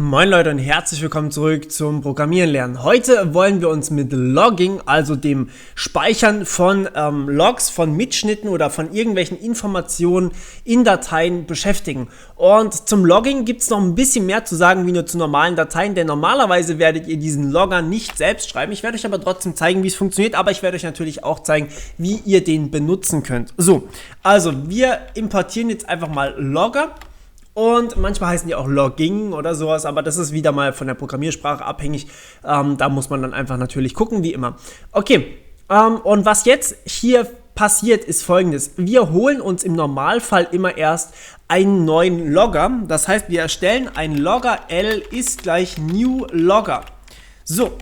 Moin Leute und herzlich willkommen zurück zum Programmieren lernen. Heute wollen wir uns mit Logging, also dem Speichern von Logs, von Mitschnitten oder von irgendwelchen Informationen in Dateien beschäftigen. Und zum Logging gibt es noch ein bisschen mehr zu sagen wie nur zu normalen Dateien, denn normalerweise werdet ihr diesen Logger nicht selbst schreiben. Ich werde euch aber trotzdem zeigen, wie es funktioniert, aber ich werde euch natürlich auch zeigen, wie ihr den benutzen könnt. So, also wir importieren jetzt einfach mal Logger. Und manchmal heißen die auch Logging oder sowas, aber das ist wieder mal von der Programmiersprache abhängig. Da muss man dann einfach natürlich gucken, wie immer. Okay, und was jetzt hier passiert, ist Folgendes. Wir holen uns im Normalfall immer erst einen neuen Logger. Das heißt, wir erstellen einen Logger, L ist gleich New Logger. So.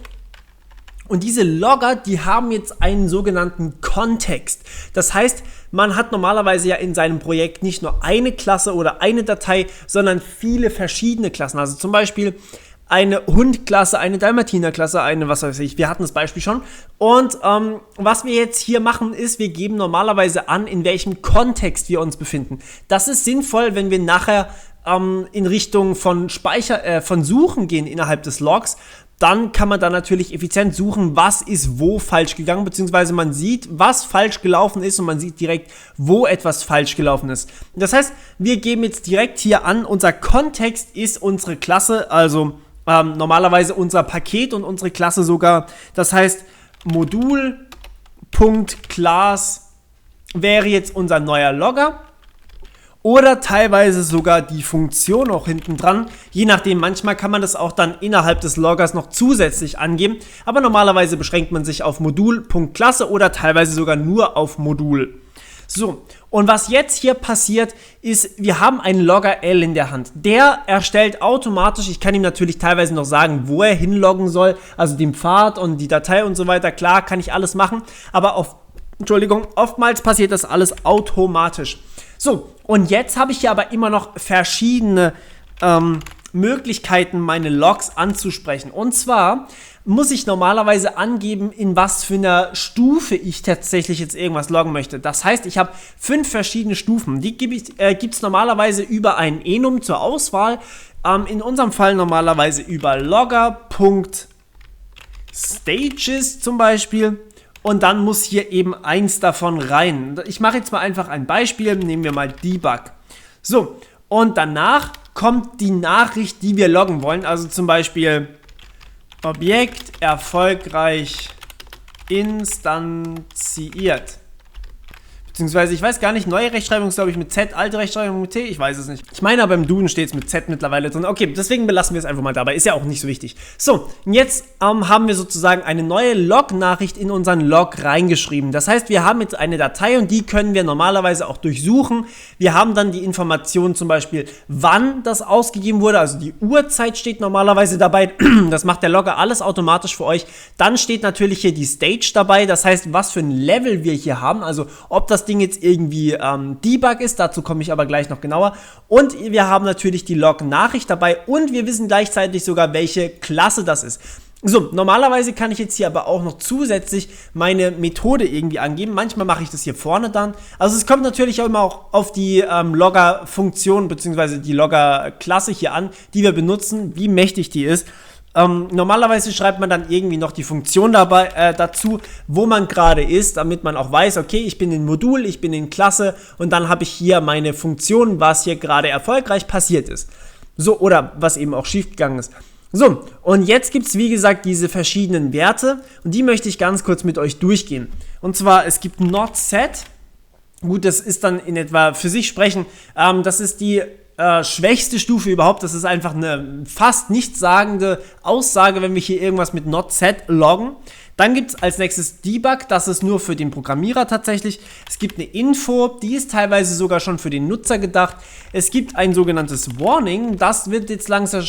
Und diese Logger, die haben jetzt einen sogenannten Kontext. Das heißt, man hat normalerweise ja in seinem Projekt nicht nur eine Klasse oder eine Datei, sondern viele verschiedene Klassen. Also zum Beispiel eine Hund-Klasse, eine Dalmatiner-Klasse, eine was weiß ich. Wir hatten das Beispiel schon. Und was wir jetzt hier machen ist, wir geben normalerweise an, in welchem Kontext wir uns befinden. Das ist sinnvoll, wenn wir nachher in Richtung von Suchen gehen innerhalb des Logs. Dann kann man da natürlich effizient suchen, was ist wo falsch gegangen, beziehungsweise man sieht, was falsch gelaufen ist und man sieht direkt, wo etwas falsch gelaufen ist. Das heißt, wir geben jetzt direkt hier an, unser Kontext ist unsere Klasse, also normalerweise unser Paket und unsere Klasse sogar. Das heißt, Modul.class wäre jetzt unser neuer Logger. Oder teilweise sogar die Funktion auch hinten dran. Je nachdem, manchmal kann man das auch dann innerhalb des Loggers noch zusätzlich angeben. Aber normalerweise beschränkt man sich auf Modul.klasse oder teilweise sogar nur auf Modul. So, und was jetzt hier passiert, ist, wir haben einen Logger L in der Hand. Der erstellt automatisch, ich kann ihm natürlich teilweise noch sagen, wo er hinloggen soll, also den Pfad und die Datei und so weiter. Klar, kann ich alles machen, aber oftmals passiert das alles automatisch. So, und jetzt habe ich hier aber immer noch verschiedene Möglichkeiten, meine Logs anzusprechen. Und zwar muss ich normalerweise angeben, in was für einer Stufe ich tatsächlich jetzt irgendwas loggen möchte. Das heißt, ich habe 5 verschiedene Stufen. Die gibt es normalerweise über ein Enum zur Auswahl. In unserem Fall normalerweise über Logger.stages zum Beispiel. Und dann muss hier eben eins davon rein. Ich mache jetzt mal einfach ein Beispiel. Nehmen wir mal Debug. So, und danach kommt die Nachricht, die wir loggen wollen. Also zum Beispiel Objekt erfolgreich instanziert. Beziehungsweise, ich weiß gar nicht, neue Rechtschreibung ist, glaube ich, mit Z, alte Rechtschreibung mit T, ich weiß es nicht. Ich meine, aber im Duden steht es mit Z mittlerweile drin. Okay, deswegen belassen wir es einfach mal dabei, ist ja auch nicht so wichtig. So, und jetzt haben wir sozusagen eine neue Log-Nachricht in unseren Log reingeschrieben. Das heißt, wir haben jetzt eine Datei und die können wir normalerweise auch durchsuchen. Wir haben dann die Information zum Beispiel, wann das ausgegeben wurde, also die Uhrzeit steht normalerweise dabei. Das macht der Logger alles automatisch für euch. Dann steht natürlich hier die Stage dabei, das heißt, was für ein Level wir hier haben, also ob das Ding jetzt irgendwie Debug ist, dazu komme ich aber gleich noch genauer. Und wir haben natürlich die Log-Nachricht dabei und wir wissen gleichzeitig sogar, welche Klasse das ist. So, normalerweise kann ich jetzt hier aber auch noch zusätzlich meine Methode irgendwie angeben. Manchmal mache ich das hier vorne dann. Also es kommt natürlich auch immer auch auf die Logger-Funktion bzw. die Logger-Klasse hier an, die wir benutzen, wie mächtig die ist. Normalerweise schreibt man dann irgendwie noch die Funktion dabei, dazu, wo man gerade ist, damit man auch weiß, okay, ich bin in Modul, ich bin in Klasse und dann habe ich hier meine Funktion, was hier gerade erfolgreich passiert ist. So, oder was eben auch schief gegangen ist. So, und jetzt gibt es wie gesagt diese verschiedenen Werte und die möchte ich ganz kurz mit euch durchgehen. Und zwar, es gibt not set, gut, das ist dann in etwa für sich sprechen, das ist die schwächste Stufe überhaupt, das ist einfach eine fast nichtssagende Aussage, wenn wir hier irgendwas mit not set loggen. Dann gibt es als nächstes Debug, das ist nur für den Programmierer tatsächlich. Es gibt eine Info, die ist teilweise sogar schon für den Nutzer gedacht. Es gibt ein sogenanntes Warning, das wird jetzt langsam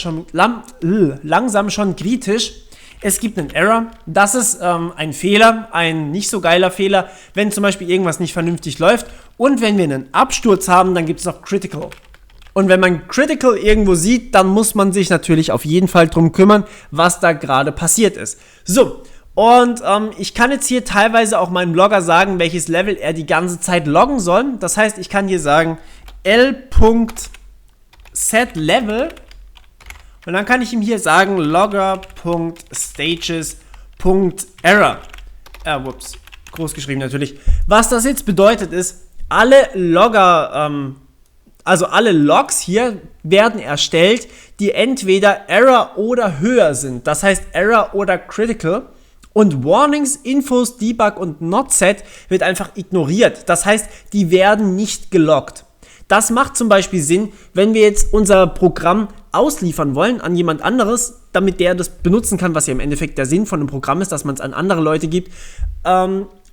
schon kritisch. Es gibt einen Error, das ist ein Fehler, ein nicht so geiler Fehler, wenn zum Beispiel irgendwas nicht vernünftig läuft. Und wenn wir einen Absturz haben, dann gibt es noch Critical. Und wenn man Critical irgendwo sieht, dann muss man sich natürlich auf jeden Fall drum kümmern, was da gerade passiert ist. So, und ich kann jetzt hier teilweise auch meinem Logger sagen, welches Level er die ganze Zeit loggen soll. Das heißt, ich kann hier sagen L.setLevel Und dann kann ich ihm hier sagen, logger.stages.error. Whoops, groß geschrieben natürlich. Was das jetzt bedeutet ist, alle Logger, also alle Logs hier werden erstellt, die entweder Error oder höher sind. Das heißt Error oder Critical. Und Warnings, Infos, Debug und Not Set wird einfach ignoriert. Das heißt, die werden nicht geloggt. Das macht zum Beispiel Sinn, wenn wir jetzt unser Programm ausliefern wollen an jemand anderes, damit der das benutzen kann, was ja im Endeffekt der Sinn von einem Programm ist, dass man es an andere Leute gibt.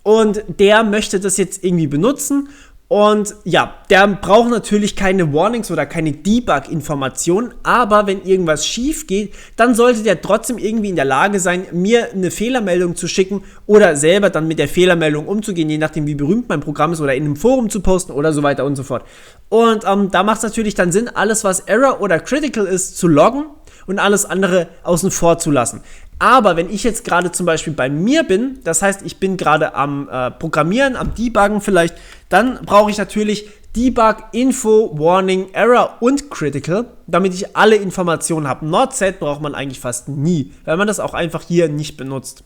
Und der möchte das jetzt irgendwie benutzen. Und ja, der braucht natürlich keine Warnings oder keine Debug-Informationen, aber wenn irgendwas schief geht, dann sollte der trotzdem irgendwie in der Lage sein, mir eine Fehlermeldung zu schicken oder selber dann mit der Fehlermeldung umzugehen, je nachdem wie berühmt mein Programm ist, oder in einem Forum zu posten oder so weiter und so fort. Und da macht es natürlich dann Sinn, alles was Error oder Critical ist, zu loggen und alles andere außen vor zu lassen. Aber wenn ich jetzt gerade zum Beispiel bei mir bin, das heißt, ich bin gerade am Programmieren, am Debuggen vielleicht, dann brauche ich natürlich Debug, Info, Warning, Error und Critical, damit ich alle Informationen habe. Not Set braucht man eigentlich fast nie, weil man das auch einfach hier nicht benutzt.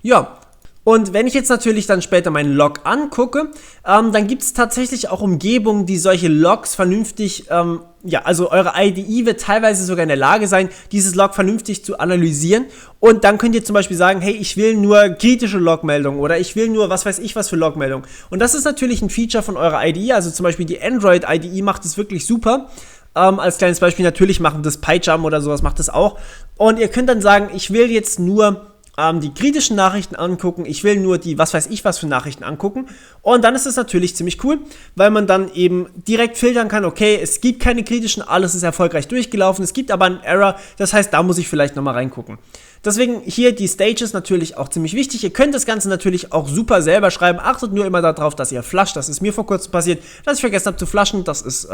Ja. Und wenn ich jetzt natürlich dann später meinen Log angucke, dann gibt es tatsächlich auch Umgebungen, die solche Logs vernünftig, also eure IDE wird teilweise sogar in der Lage sein, dieses Log vernünftig zu analysieren. Und dann könnt ihr zum Beispiel sagen, hey, ich will nur kritische Logmeldungen oder ich will nur was weiß ich was für Logmeldungen. Und das ist natürlich ein Feature von eurer IDE, also zum Beispiel die Android IDE macht es wirklich super. Als kleines Beispiel, natürlich machen das PyCharm oder sowas, macht das auch. Und ihr könnt dann sagen, ich will jetzt nur die kritischen Nachrichten angucken, ich will nur die was weiß ich was für Nachrichten angucken, und dann ist es natürlich ziemlich cool, weil man dann eben direkt filtern kann, okay, es gibt keine kritischen, alles ist erfolgreich durchgelaufen, es gibt aber einen Error, das heißt, da muss ich vielleicht nochmal reingucken. Deswegen hier die Stages natürlich auch ziemlich wichtig. Ihr könnt das Ganze natürlich auch super selber schreiben, achtet nur immer darauf, dass ihr flusht, das ist mir vor kurzem passiert, dass ich vergessen habe zu flushen, das ist,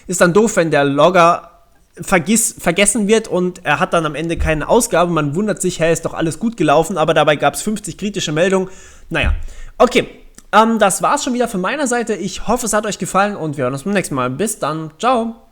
ist dann doof, wenn der Logger vergessen wird und er hat dann am Ende keine Ausgabe. Man wundert sich, hey, ist doch alles gut gelaufen, aber dabei gab es 50 kritische Meldungen. Naja, okay, das war's schon wieder von meiner Seite. Ich hoffe, es hat euch gefallen und wir hören uns beim nächsten Mal. Bis dann, ciao!